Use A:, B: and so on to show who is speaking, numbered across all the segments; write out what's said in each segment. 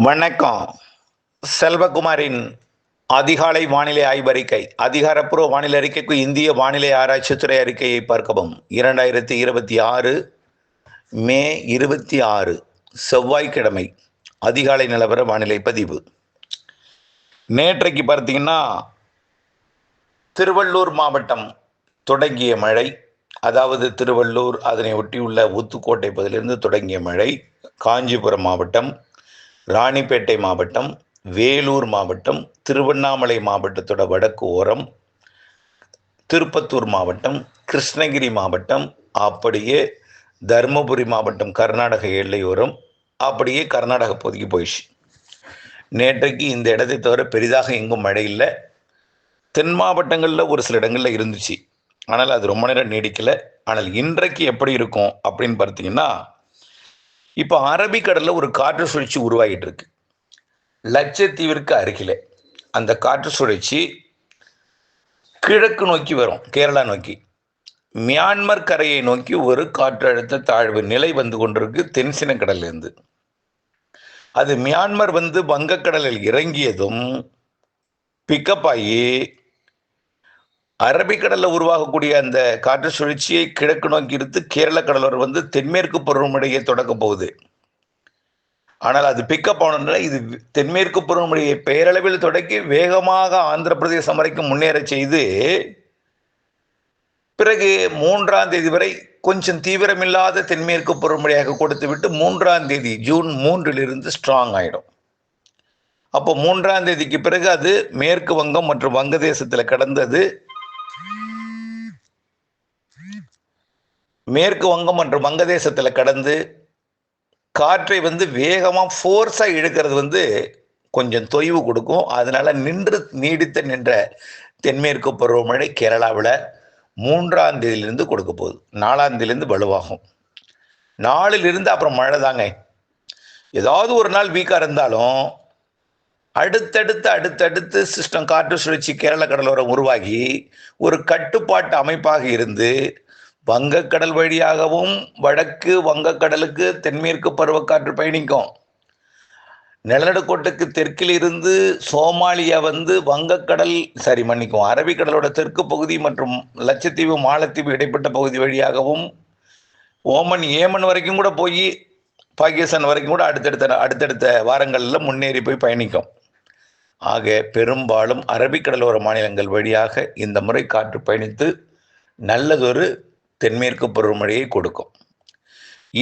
A: வணக்கம். செல்வகுமாரின் அதிகாலை வானிலை ஆய்வறிக்கை. அதிகாரப்பூர்வ வானிலை அறிக்கைக்கு இந்திய வானிலை ஆராய்ச்சித்துறை அறிக்கையை பார்க்கவும். 2026 மே 26 செவ்வாய்க்கிழமை அதிகாலை நிலவர வானிலை பதிவு. நேற்றைக்கு பார்த்தீங்கன்னா திருவள்ளூர் மாவட்டம் தொடங்கிய மழை, அதாவது திருவள்ளூர் அதனை ஒட்டியுள்ள ஊத்துக்கோட்டை பகுதியிலிருந்து தொடங்கிய மழை, காஞ்சிபுரம் மாவட்டம், ராணிப்பேட்டை மாவட்டம், வேலூர் மாவட்டம், திருவண்ணாமலை மாவட்டத்தோட வடக்கு ஓரம், திருப்பத்தூர் மாவட்டம், கிருஷ்ணகிரி மாவட்டம், அப்படியே தருமபுரி மாவட்டம் கர்நாடக எல்லையோரம், அப்படியே கர்நாடக பகுதிக்கு போயிடுச்சு. நேற்றைக்கு இந்த இடத்தை தவிர பெரிதாக எங்கும் மழை இல்லை. தென் மாவட்டங்களில் ஒரு சில இடங்களில் இருந்துச்சு, ஆனால் அது ரொம்ப நேரம் நீடிக்கலை. ஆனால் இன்றைக்கு எப்படி இருக்கும் அப்படின்னு பார்த்தீங்கன்னா, இப்போ அரபிக்கடலில் ஒரு காற்று சுழற்சி உருவாகிட்டு இருக்கு. லட்சத்தீவிற்கு அருகிலே அந்த காற்று சுழற்சி கிழக்கு நோக்கி வரும், கேரளா நோக்கி. மியான்மர் கரையை நோக்கி ஒரு காற்றழுத்த தாழ்வு நிலை வந்து கொண்டிருக்கு தென்சின கடலிலிருந்து. அது மியான்மர் வந்து வங்கக்கடலில் இறங்கியதும் பிக்கப் ஆகி அரபிக்கடலில் உருவாகக்கூடிய அந்த காற்று சுழற்சியை கிழக்கு நோக்கி எடுத்து கேரள கடலோரம் வந்து தென்மேற்கு பருவமழையை தொடக்க போகுது. ஆனால் அது பிக்கப் ஆனதுனால இது தென்மேற்கு பருவமழையை பெயரளவில் தொடக்கி வேகமாக ஆந்திர பிரதேசம் வரைக்கும் முன்னேற செய்து, பிறகு 3ஆம் தேதி வரை கொஞ்சம் தீவிரமில்லாத தென்மேற்கு பருவமழையாக கொடுத்து விட்டு 3ஆம் தேதி ஜூன் 3 ஸ்ட்ராங் ஆகிடும். அப்போ 3ஆம் தேதிக்கு பிறகு அது மேற்கு வங்கம் மற்றும் வங்கதேசத்தில் கடந்தது. மேற்கு வங்கம் மற்றும் வங்கதேசத்தில் கடந்து காற்றை வந்து வேகமாக ஃபோர்ஸாக இழுக்கிறது வந்து கொஞ்சம் தொய்வு கொடுக்கும். அதனால நீடித்த தென்மேற்கு பருவமழை கேரளாவில் 3ஆம் தேதியிலிருந்து கொடுக்க போகுது. 4ஆம் தேதியிலிருந்து வலுவாகும். 4லிருந்து அப்புறம் மழை தாங்க. ஏதாவது ஒரு நாள் வீக்காக இருந்தாலும் அடுத்தடுத்து சிஸ்டம் காற்று சுழற்சி கேரள கடலோரம் உருவாகி ஒரு கட்டுப்பாட்டு அமைப்பாக இருந்து வங்கக்கடல் வழியாகவும் வடக்கு வங்கக்கடலுக்கு தென்மேற்கு பருவக்காற்று பயணிக்கும். நிலநடுக்கோட்டுக்கு தெற்கில் இருந்து சோமாலியா வந்து அரபிக்கடலோட தெற்கு பகுதி மற்றும் லட்சத்தீவு மாலத்தீவு இடைப்பட்ட பகுதி வழியாகவும் ஓமன் ஏமன் வரைக்கும் கூட போய் பாகிஸ்தான் வரைக்கும் கூட அடுத்தடுத்த வாரங்களில் முன்னேறி போய் பயணிக்கும். ஆக பெரும்பாலும் அரபிக்கடலோர மாநிலங்கள் வழியாக இந்த முறை காற்று பயணித்து நல்லதொரு தென்மேற்கு பருவமழையை கொடுக்கும்.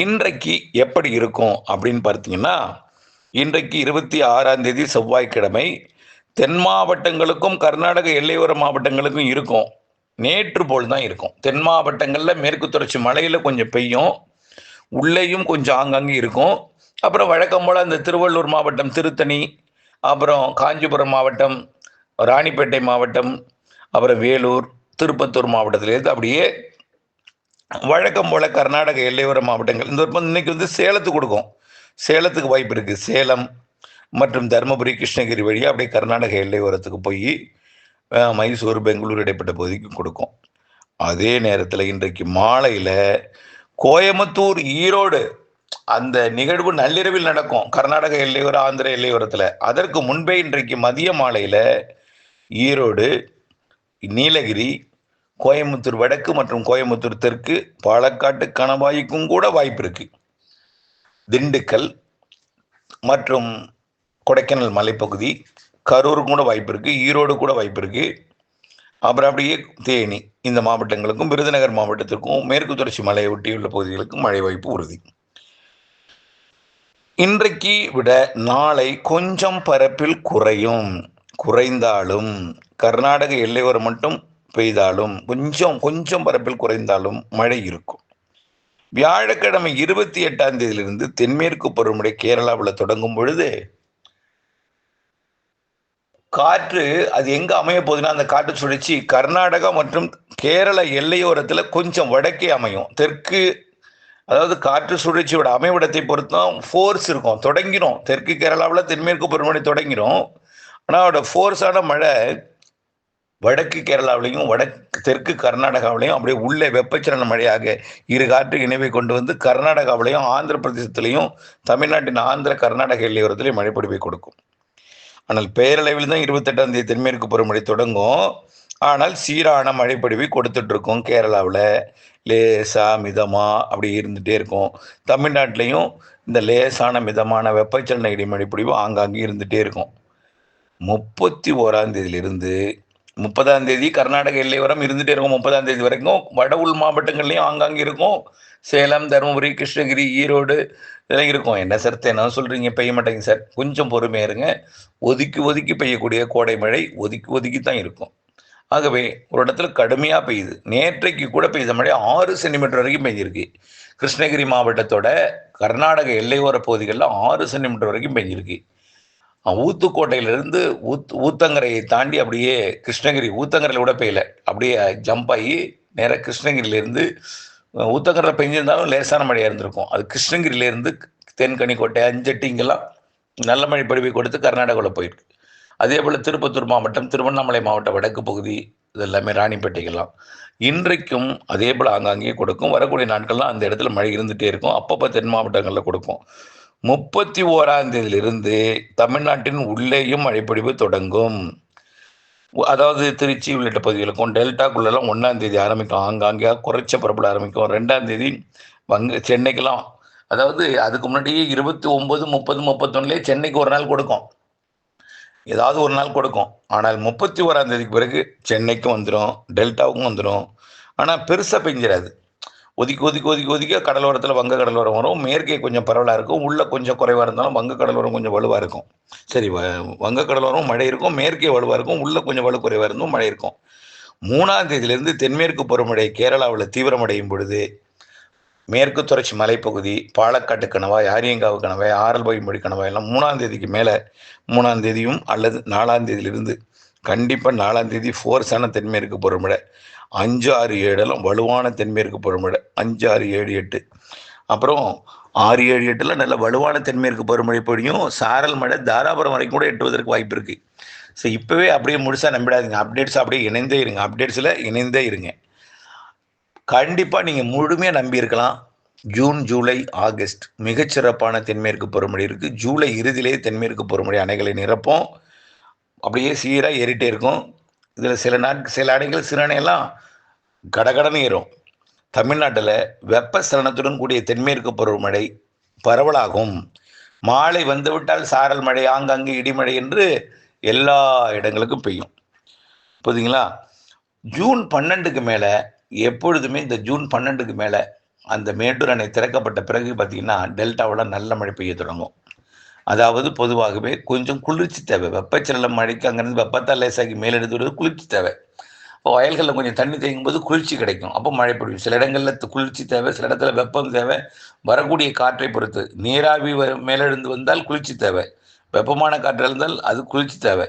A: இன்றைக்கு எப்படி இருக்கும் அப்படின்னு பார்த்தீங்கன்னா, இன்றைக்கு 26ஆம் தேதி செவ்வாய்க்கிழமை தென் மாவட்டங்களுக்கும் கர்நாடக எல்லையோர மாவட்டங்களுக்கும் இருக்கும். நேற்று போல் தான் இருக்கும். தென் மாவட்டங்களில் மேற்கு தொடர்ச்சி மலையில் கொஞ்சம் பெய்யும், உள்ளேயும் கொஞ்சம் ஆங்காங்கே இருக்கும். அப்புறம் வழக்கம் போல் அந்த திருவள்ளூர் மாவட்டம், திருத்தணி, அப்புறம் காஞ்சிபுரம் மாவட்டம், ராணிப்பேட்டை மாவட்டம், அப்புறம் வேலூர், திருப்பத்தூர் மாவட்டத்திலேருந்து அப்படியே வழக்கம் போல் கர்நாடக எல்லையோர மாவட்டங்கள் இந்த இன்னைக்கு வந்து சேலத்துக்கு கொடுக்கும். சேலத்துக்கு வாய்ப்பு இருக்குது. சேலம் மற்றும் தருமபுரி, கிருஷ்ணகிரி வழியாக அப்படியே கர்நாடக எல்லையோரத்துக்கு போய் மைசூர், பெங்களூர் இடைப்பட்ட பகுதிக்கு கொடுக்கும். அதே நேரத்தில் இன்றைக்கு மாலையில் கோயம்புத்தூர், ஈரோடு அந்த நிகழ்வு நள்ளிரவில் நடக்கும் கர்நாடக எல்லையோர ஆந்திர எல்லையோரத்தில். அதற்கு முன்பே இன்றைக்கு மதிய மாலையில் ஈரோடு, நீலகிரி, கோயம்புத்தூர் வடக்கு மற்றும் கோயம்புத்தூர் தெற்கு, பாலக்காட்டு, கணவாய்க்கும் கூட வாய்ப்பு இருக்கு. திண்டுக்கல் மற்றும் கொடைக்கானல் மலைப்பகுதி, கரூருக்கு கூட வாய்ப்பு இருக்கு, ஈரோடு கூட வாய்ப்பு இருக்கு. அப்புறம் அப்படியே தேனி இந்த மாவட்டங்களுக்கும் விருதுநகர் மாவட்டத்திற்கும் மேற்கு தொடர்ச்சி மலையை ஒட்டியுள்ள பகுதிகளுக்கும் மழை வாய்ப்பு உறுதி. இன்றைக்கு விட நாளை கொஞ்சம் பரப்பில் குறைந்தாலும் கர்நாடக எல்லையோரம் மட்டும் பெய்தாலும் கொஞ்சம் பரப்பில் குறைந்தாலும் மழை இருக்கும். வியாழக்கிழமை 28ஆம் தேதியிலிருந்து தென்மேற்கு பருவமழை கேரளாவில் தொடங்கும் பொழுது காற்று அது எங்க அமைய போகுதுன்னா, அந்த காற்று சுழற்சி கர்நாடகா மற்றும் கேரள எல்லையோரத்தில் கொஞ்சம் வடக்கே அமையும். அதாவது காற்று சுழற்சியோட அமைவிடத்தை பொறுத்தும் ஃபோர்ஸ் இருக்கும். தொடங்கிடும் தெற்கு கேரளாவில் தென்மேற்கு பருவமழை தொடங்கிடும். ஆனால் அதோட ஃபோர்ஸான மழை வடக்கு கேரளாவிலையும் தெற்கு கர்நாடகாவிலையும் அப்படியே உள்ளே வெப்பச்சலன மழையாக இரு காற்று இணைவை கொண்டு வந்து கர்நாடகாவிலையும் ஆந்திர பிரதேசத்திலையும் தமிழ்நாட்டின் ஆந்திர கர்நாடக எல்லையோரத்திலையும் மழை பொழிவை கொடுக்கும். ஆனால் பேரளவில் தான் 28ஆம் தேதி தென்மேற்கு பருவமழை தொடங்கும். ஆனால் சீரான மழைப்பொழிவை கொடுத்துட்டு இருக்கோம். கேரளாவில் லேசா மிதமா அப்படி இருந்துகிட்டே இருக்கும். தமிழ்நாட்டிலையும் இந்த லேசான மிதமான வெப்பச்சலன இடிமழை பொழிவு ஆங்காங்கே இருந்துகிட்டே இருக்கும். 31ஆம் தேதியிலிருந்து 30ஆம் தேதி கர்நாடக எல்லையோரம் இருந்துகிட்டே இருக்கும். 30ஆம் தேதி வரைக்கும் வட உள் மாவட்டங்கள்லையும் ஆங்காங்கே இருக்கும். சேலம், தருமபுரி, கிருஷ்ணகிரி, ஈரோடு இதெல்லாம் இருக்கும். என்ன சார் என்ன சொல்கிறீங்க, பெய்ய மாட்டேங்க சார்? கொஞ்சம் பொறுமையாக இருங்க. ஒதுக்கி ஒதுக்கி பெய்யக்கூடிய கோடை மழை ஒதுக்கி ஒதுக்கி தான் இருக்கும். ஆகவே ஒரு இடத்துல கடுமையாக பெய்யுது. நேற்றைக்கு கூட பெய்த மழை 6 சென்டிமீட்டர் வரைக்கும் பெய்ஞ்சிருக்கு. கிருஷ்ணகிரி மாவட்டத்தோட கர்நாடக எல்லையோர பகுதிகளில் 6 சென்டிமீட்டர் வரைக்கும் பெய்ஞ்சிருக்கு. ஊத்துக்கோட்டையிலிருந்து ஊத்தங்கரையை தாண்டி அப்படியே கிருஷ்ணகிரி, ஊத்தங்கரையில் கூட பெய்யல, அப்படியே ஜம்ப் ஆகி நேராக கிருஷ்ணகிரியிலேருந்து ஊத்தங்கரையில் பெஞ்சிருந்தாலும் லேசான மழையாக இருந்திருக்கும். அது கிருஷ்ணகிரியிலேருந்து தென்கனிக்கோட்டை, அஞ்சட்டி இங்கெல்லாம் நல்ல மழை பொழிவை கொடுத்து கர்நாடகாவில் போயிருக்கு. அதே போல் திருப்பத்தூர் மாவட்டம், திருவண்ணாமலை மாவட்ட வடக்கு பகுதி, இதெல்லாமே ராணிப்பேட்டைக்கெல்லாம் இன்றைக்கும் அதே போல் ஆங்காங்கே கொடுக்கும். வரக்கூடிய நாட்கள்லாம் அந்த இடத்துல மழை இருந்துகிட்டே இருக்கும். அப்பப்போ தென் மாவட்டங்களில் கொடுக்கும். 31ஆம் தேதியிலிருந்து தமிழ்நாட்டின் உள்ளேயும் மழைப்பொழிவு தொடங்கும். அதாவது திருச்சி உள்ளிட்ட பகுதிகளுக்கும் டெல்டாக்குள்ளெல்லாம் 1ஆம் தேதி ஆரம்பிக்கும். ஆங்காங்கே குறைச்ச பரப்பில் ஆரம்பிக்கும். 2ஆம் தேதி சென்னைக்கெல்லாம், அதாவது அதுக்கு முன்னாடியே 29, 30, 31 சென்னைக்கு ஒரு நாள் கொடுக்கும், ஏதாவது ஒரு நாள் கொடுக்கும். ஆனால் 31ஆம் தேதிக்கு பிறகு சென்னைக்கும் வந்துடும், டெல்டாவுக்கும் வந்துடும். ஆனால் பெருசாக பெஞ்சிடாது. ஒதுக்கி ஒதுக்கி ஒதுக்கி ஒதுக்கி கடலோரத்தில் வங்க கடலோரம் வரும். மேற்கே கொஞ்சம் பரவலாக இருக்கும், உள்ளே கொஞ்சம் குறைவாக இருந்தாலும் வங்க கடலோரம் கொஞ்சம் வலுவாக இருக்கும். சரி, வங்க கடலோரம் மழை இருக்கும், மேற்கே வலுவாக இருக்கும், உள்ளே கொஞ்சம் வலு குறைவாக இருந்தும் மழை இருக்கும். 3ஆம் தேதியிலிருந்து தென்மேற்கு பருவமழை கேரளாவில் தீவிரமடையும் பொழுது மேற்கு தொடர்ச்சி மலைப்பகுதி, பாலக்காட்டு கணவாய், ஆரியங்காவு கணவாய், ஆரல்வாய்மொழி கணவாய் எல்லாம் 3ஆம் தேதிக்கு மேலே, 3ஆம் தேதியும் அல்லது 4ஆம் தேதியிலிருந்து கண்டிப்பாக 4ஆம் தேதி ஃபோர்ஸான தென்மேற்கு பருவமழை, 5, 6, 7 எல்லாம் வலுவான தென்மேற்கு பருவமழை, 5, 6, 7, 8, அப்புறம் 6, 7, 8 நல்ல வலுவான தென்மேற்கு பருவமழை பொழியும். சாரல் மழை தாராபுரம் வரைக்கும் கூட எட்டுவதற்கு வாய்ப்பு இருக்குது. ஸோ இப்போவே அப்படியே முழுசாக நம்பிடாதீங்க. அப்டேட்ஸ் அப்படியே இணைந்தே இருங்க, அப்டேட்ஸில் இணைந்தே இருங்க. கண்டிப்பாக நீங்கள் முழுமையாக நம்பி இருக்கலாம். ஜூன், ஜூலை, ஆகஸ்ட் மிகச்சிறப்பான தென்மேற்கு பருவமழை இருக்குது. ஜூலை இறுதியிலேயே தென்மேற்கு பருவமழை அணைகளை நிரப்போம். அப்படியே சீராக ஏறிட்டே இருக்கும். இதில் சில அணைகள், சில அணையெல்லாம் கடகடன்னு ஏறும். தமிழ்நாட்டில் வெப்பசலனத்துடன் கூடிய தென்மேற்கு பருவமழை பரவலாகும். மாலை வந்துவிட்டால் சாரல் மழை, ஆங்காங்கு இடிமழை என்று எல்லா இடங்களுக்கும் பெய்யும். புரியுதுங்களா? ஜூன் 12க்கு மேலே எப்பொழுதுமே இந்த ஜூன் 12க்கு மேலே அந்த மேட்டூர் அணை திறக்கப்பட்ட பிறகு பார்த்தீங்கன்னா டெல்டாவில் நல்ல மழை பெய்ய தொடங்கும். அதாவது பொதுவாகவே கொஞ்சம் குளிர்ச்சி தேவை. வெப்பச்சலன மழைக்கு அங்கேருந்து வெப்பத்தால் லேசாகி மேலெடுத்து வருவது குளிர்ச்சி தேவை. இப்போ வயல்களில் கொஞ்சம் தண்ணி தேங்கும் போது குளிர்ச்சி கிடைக்கும், அப்போ மழை பொழியும். சில இடங்களில் குளிர்ச்சி தேவை, சில இடத்துல வெப்பம் தேவை. வரக்கூடிய காற்றை பொறுத்து நீராவி மேலெழுந்து வந்தால் குளிர்ச்சி தேவை, வெப்பமான காற்று இருந்தால் அது குளிர்ச்சி தேவை,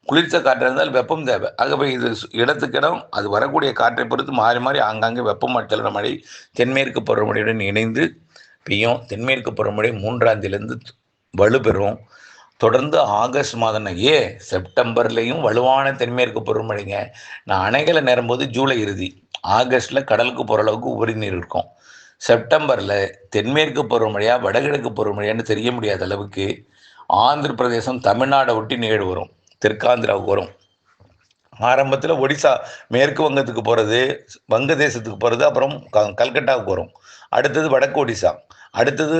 A: குளிர்ந்த காற்று இருந்தால் வெப்பம் தேவை. ஆகவே இது இடத்துக்கிடம் அது வரக்கூடிய காற்றை பொறுத்து மாறி மாறி ஆங்காங்கே வெப்பமண்டல மழை தென்மேற்கு பருவமழையுடன் இணைந்து பெய்யும். தென்மேற்கு பருவமழை 3ஆம் தேதியிலிருந்து வலுப்பெறும். தொடர்ந்து ஆகஸ்ட் மாதம் செப்டம்பர்லேயும் வலுவான தென்மேற்கு பருவமழைங்க. நான் அணைகளை நிரம்போது ஜூலை இறுதி, ஆகஸ்ட்டில் கடலுக்கு போகிற அளவுக்கு உபரி நீர் இருக்கும். செப்டம்பரில் தென்மேற்கு பருவமழையாக வடகிழக்கு பருவமழையான்னு தெரிய முடியாத அளவுக்கு ஆந்திர பிரதேசம் தமிழ்நாடை ஒட்டி நிகழ்வு வரும், தெற்காந்திராவுக்கு வரும். ஆரம்பத்தில் ஒடிசா மேற்கு வங்கத்துக்கு போகிறது, வங்கதேசத்துக்கு போகிறது, அப்புறம் கல்கட்டாவுக்கு வரும். அடுத்தது வடக்கு ஒடிசா, அடுத்தது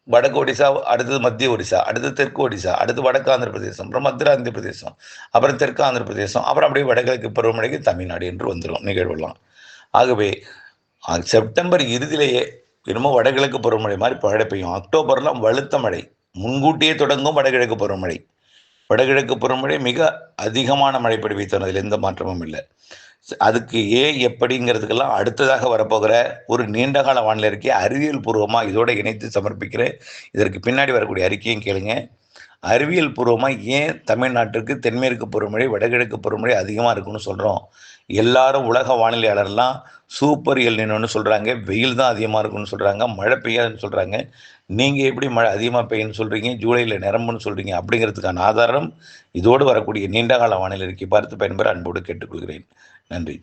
A: வடக்கு ஒடிசா, அடுத்தது மத்திய ஒடிசா, அடுத்தது தெற்கு ஒடிசா, அடுத்து வடக்கு ஆந்திர பிரதேசம், அப்புறம் மத்திய ஆந்திர பிரதேசம், அப்புறம் தெற்கு ஆந்திர பிரதேசம், அப்புறம் அப்படியே வடகிழக்கு பருவமழைக்கு தமிழ்நாடு என்று வந்துடும் நிகழ்வுலாம். ஆகவே செப்டம்பர் இறுதியிலேயே என்னமோ வடகிழக்கு பருவமழை மாதிரி மழை பெய்யும். அக்டோபர்லாம் வலுத்த மழை முன்கூட்டியே தொடங்கும். வடகிழக்கு பருவமழை, வடகிழக்கு பருவமழை மிக அதிகமான மழை பொழிவை தருவதில் எந்த மாற்றமும் இல்லை. அதுக்கு எப்படிங்கிறதுக்கெல்லாம் அடுத்ததாக வரப்போகிற ஒரு நீண்டகால வானிலை அறிக்கையை அறிவியல் பூர்வமாக இதோடு இணைத்து சமர்ப்பிக்கிறேன். இதற்கு பின்னாடி வரக்கூடிய அறிக்கையும் கேளுங்க. அறிவியல் பூர்வமாக ஏன் தமிழ்நாட்டிற்கு தென்மேற்கு பருவமழை வடகிழக்கு பருவமழை அதிகமாக இருக்குன்னு சொல்கிறோம். எல்லாரும் உலக வானிலையாளர்லாம் சூப்பர் எல் நினோன்னு சொல்கிறாங்க, வெயில் தான் அதிகமாக இருக்குன்னு சொல்கிறாங்க, மழை பெய்யாதுன்னு சொல்கிறாங்க. நீங்கள் எப்படி மழை அதிகமாக பெய்யுன்னு சொல்கிறீங்க, ஜூலையில் நிரம்புன்னு சொல்கிறீங்க? அப்படிங்கிறதுக்கான ஆதாரம் இதோடு வரக்கூடிய நீண்டகால வானிலை அறிக்கை பார்த்து பயன்பெற அன்போடு கேட்டுக்கொள்கிறேன். நன்றி.